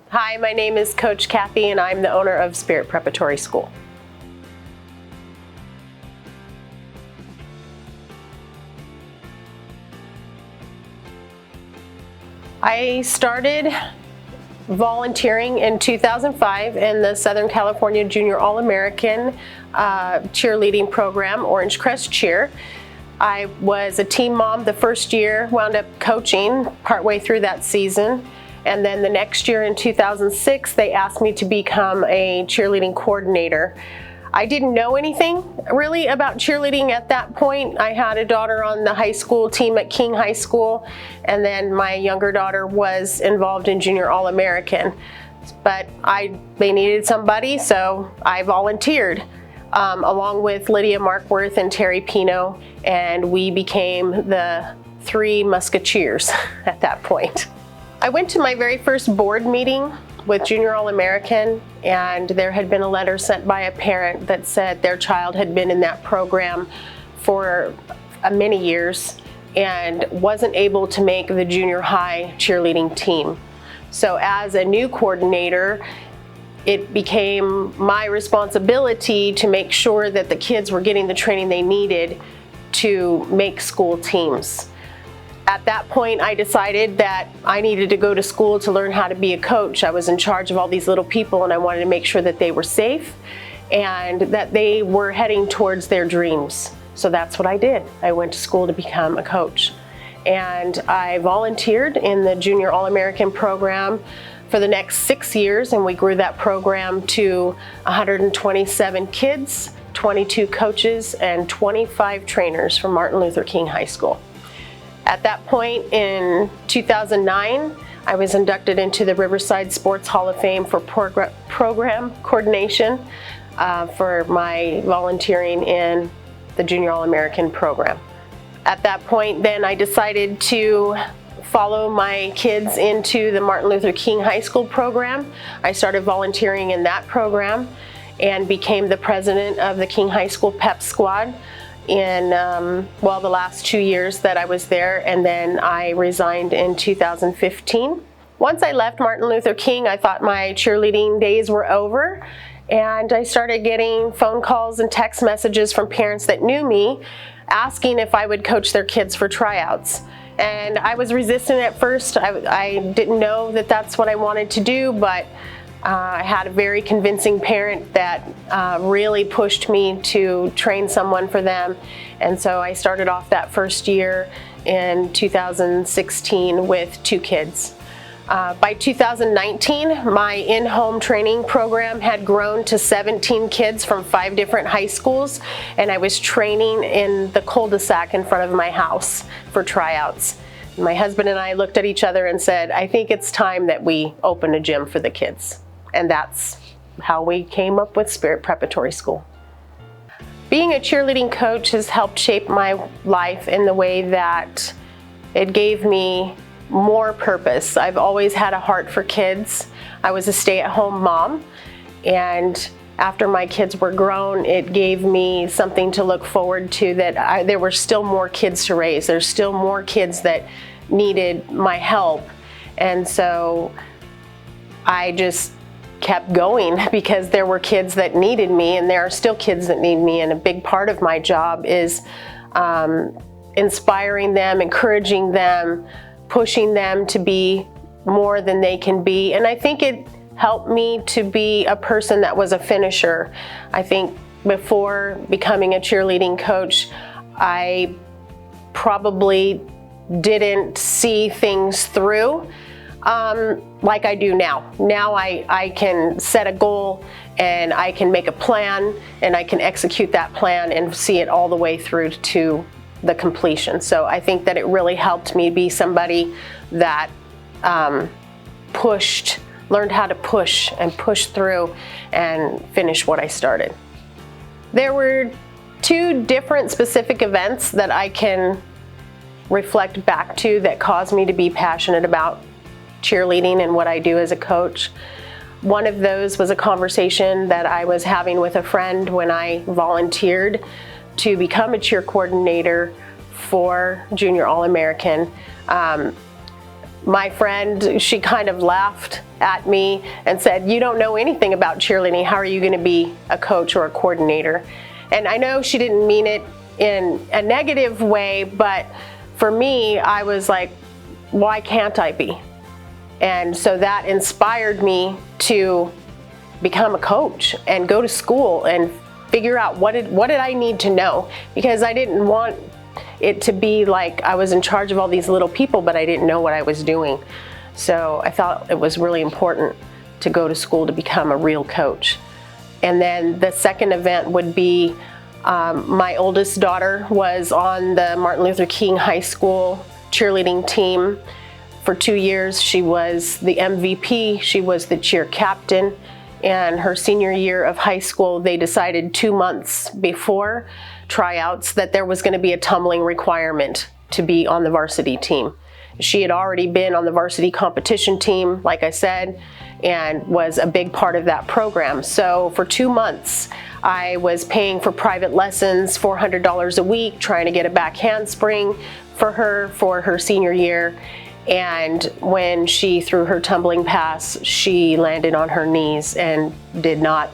Hi, my name is Coach Cathy and I'm the owner of Spirit Preparatory School. I started volunteering in 2005 in the Southern California Junior All-American cheerleading program, Orange Crest Cheer. I was a team mom the first year, wound up coaching partway through that season. And then the next year in 2006, they asked me to become a cheerleading coordinator. I didn't know anything really about cheerleading at that point. I had a daughter on the high school team at King High School, and then my younger daughter was involved in Junior All-American. But they needed somebody, so I volunteered along with Lydia Markworth and Terry Pino, and we became the Three Musketeers at that point. I went to my very first board meeting with Junior All-American, and there had been a letter sent by a parent that said their child had been in that program for many years and wasn't able to make the junior high cheerleading team. So as a new coordinator, it became my responsibility to make sure that the kids were getting the training they needed to make school teams. At that point, I decided that I needed to go to school to learn how to be a coach. I was in charge of all these little people, and I wanted to make sure that they were safe and that they were heading towards their dreams. So that's what I did. I went to school to become a coach. And I volunteered in the Junior All-American program for the next 6 years, and we grew that program to 127 kids, 22 coaches, and 25 trainers from Martin Luther King High School. At that point in 2009, I was inducted into the Riverside Sports Hall of Fame for program coordination for my volunteering in the Junior All-American program. At that point, then I decided to follow my kids into the Martin Luther King High School program. I started volunteering in that program and became the president of the King High School Pep Squad in the last 2 years that I was there, and then I resigned in 2015. Once I left Martin Luther King, I thought my cheerleading days were over, and I started getting phone calls and text messages from parents that knew me asking if I would coach their kids for tryouts. And I was resistant at first. I didn't know that that's what I wanted to do, but I had a very convincing parent that really pushed me to train someone for them. And so I started off that first year in 2016 with 2 kids. By 2019, my in-home training program had grown to 17 kids from 5 different high schools, and I was training in the cul-de-sac in front of my house for tryouts. My husband and I looked at each other and said, I think it's time that we open a gym for the kids. And that's how we came up with Spirit Preparatory School. Being a cheerleading coach has helped shape my life in the way that it gave me more purpose. I've always had a heart for kids. I was a stay-at-home mom, and after my kids were grown, it gave me something to look forward to, that there were still more kids to raise. There's still more kids that needed my help. And so I just kept going because there were kids that needed me, and there are still kids that need me. And a big part of my job is inspiring them, encouraging them, pushing them to be more than they can be. And I think it helped me to be a person that was a finisher. I think before becoming a cheerleading coach, I probably didn't see things through like I do now. Now I can set a goal, and I can make a plan, and I can execute that plan and see it all the way through to the completion. So I think that it really helped me be somebody that learned how to push and push through and finish what I started. There were 2 different specific events that I can reflect back to that caused me to be passionate about cheerleading and what I do as a coach. One of those was a conversation that I was having with a friend when I volunteered to become a cheer coordinator for Junior All-American. my friend, she kind of laughed at me and said, "You don't know anything about cheerleading. How are you going to be a coach or a coordinator?" And I know she didn't mean it in a negative way, but for me, I was like, why can't I be? And so that inspired me to become a coach and go to school and figure out what did I need to know, because I didn't want it to be like I was in charge of all these little people, but I didn't know what I was doing. So I thought it was really important to go to school to become a real coach. And then the second event would be my oldest daughter was on the Martin Luther King High School cheerleading team for 2 years. She was the MVP, she was the cheer captain, and her senior year of high school, they decided 2 months before tryouts that there was going to be a tumbling requirement to be on the varsity team. She had already been on the varsity competition team, like I said, and was a big part of that program. So for 2 months, I was paying for private lessons, $400 a week, trying to get a back handspring for her senior year. And when she threw her tumbling pass, she landed on her knees and did not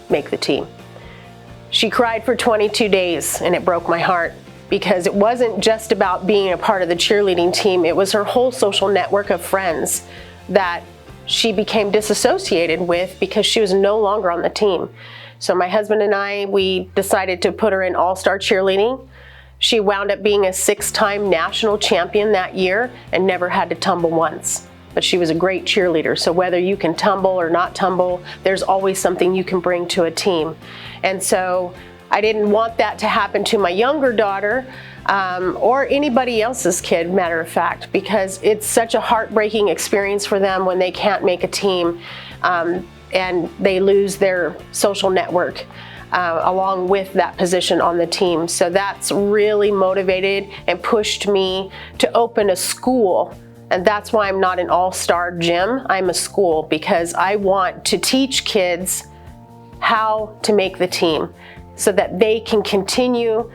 make the team. She cried for 22 days, and it broke my heart, because it wasn't just about being a part of the cheerleading team, it was her whole social network of friends that she became disassociated with because she was no longer on the team. So my husband and I, we decided to put her in all-star cheerleading. She wound up being a 6-time national champion that year and never had to tumble once. But she was a great cheerleader, so whether you can tumble or not tumble, there's always something you can bring to a team. And so I didn't want that to happen to my younger daughter or anybody else's kid, matter of fact, because it's such a heartbreaking experience for them when they can't make a team and they lose their social network along with that position on the team. So that's really motivated and pushed me to open a school. And that's why I'm not an all-star gym, I'm a school, because I want to teach kids how to make the team so that they can continue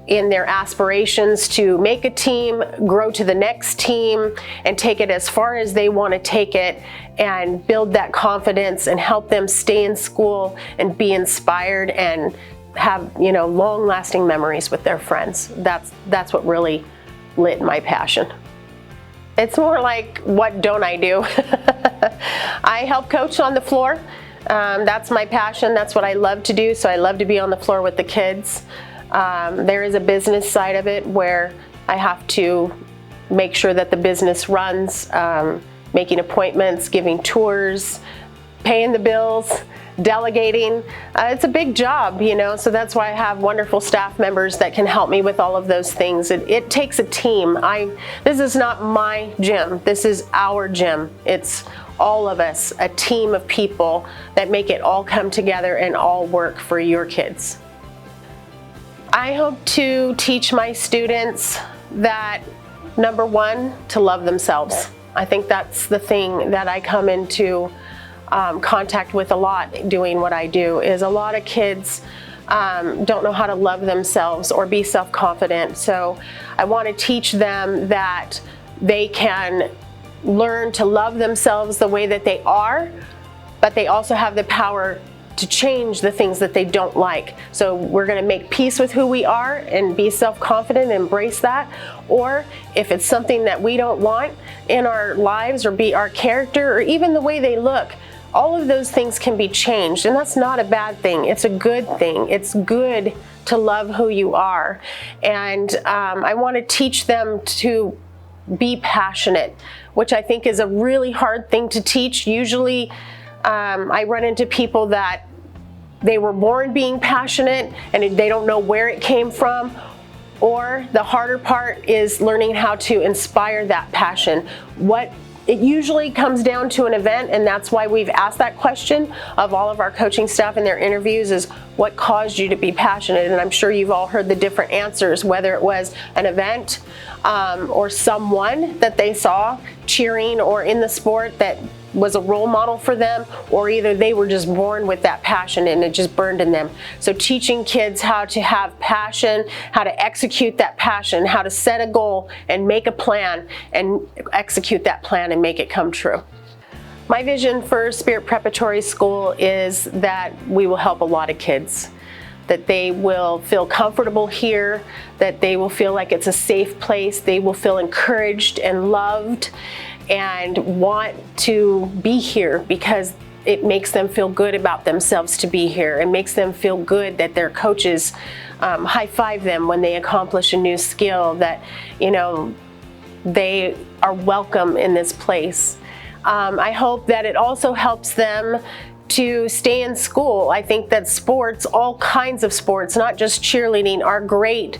in their aspirations to make a team, grow to the next team, and take it as far as they want to take it, and build that confidence and help them stay in school and be inspired and have, you know, long-lasting memories with their friends. That's what really lit my passion. It's more like, what don't I do? I help coach on the floor. That's my passion. That's what I love to do. So I love to be on the floor with the kids. There is a business side of it where I have to make sure that the business runs, making appointments, giving tours, paying the bills, delegating. It's a big job, you know, so that's why I have wonderful staff members that can help me with all of those things. It takes a team. This is not my gym. This is our gym. It's all of us, a team of people that make it all come together and all work for your kids. I hope to teach my students that, number one, to love themselves. I think that's the thing that I come into contact with a lot doing what I do, is a lot of kids don't know how to love themselves or be self-confident. So I want to teach them that they can learn to love themselves the way that they are, but they also have the power to change the things that they don't like. So we're going to make peace with who we are and be self-confident and embrace that. Or if it's something that we don't want in our lives, or be our character, or even the way they look, all of those things can be changed, and that's not a bad thing. It's a good thing. It's good to love who you are. And I want to teach them to be passionate, which I think is a really hard thing to teach. Usually I run into people that they were born being passionate and they don't know where it came from, or the harder part is learning how to inspire that passion. It usually comes down to an event, and that's why we've asked that question of all of our coaching staff in their interviews, is what caused you to be passionate? And I'm sure you've all heard the different answers, whether it was an event or someone that they saw cheering or in the sport that was a role model for them, or either they were just born with that passion and it just burned in them. So teaching kids how to have passion, how to execute that passion, how to set a goal and make a plan and execute that plan and make it come true. My vision for Spirit Preparatory School is that we will help a lot of kids, that they will feel comfortable here, that they will feel like it's a safe place, they will feel encouraged and loved and want to be here because it makes them feel good about themselves to be here. It makes them feel good that their coaches high-five them when they accomplish a new skill, that, you know, they are welcome in this place. I hope that it also helps them to stay in school. I think that sports, all kinds of sports, not just cheerleading, are great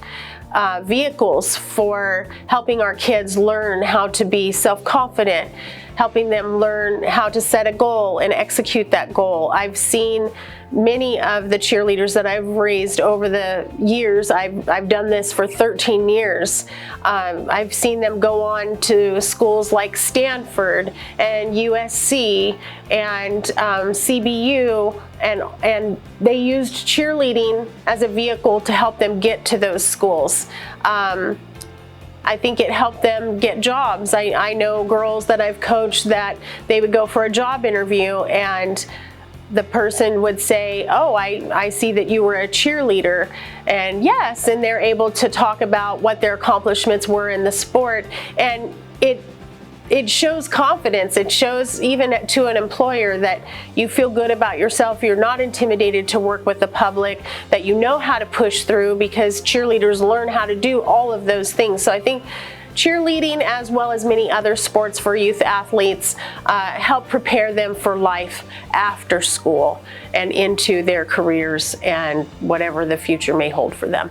vehicles for helping our kids learn how to be self-confident, helping them learn how to set a goal and execute that goal. I've seen many of the cheerleaders that I've raised over the years. I've done this for 13 years. I've seen them go on to schools like Stanford and USC and CBU, and they used cheerleading as a vehicle to help them get to those schools. I think it helped them get jobs. I know girls that I've coached that they would go for a job interview and the person would say, oh, I see that you were a cheerleader. And yes, and they're able to talk about what their accomplishments were in the sport. And it shows confidence. It shows even to an employer that you feel good about yourself. You're not intimidated to work with the public, that you know how to push through, because cheerleaders learn how to do all of those things. So I think cheerleading, as well as many other sports for youth athletes, help prepare them for life after school and into their careers and whatever the future may hold for them.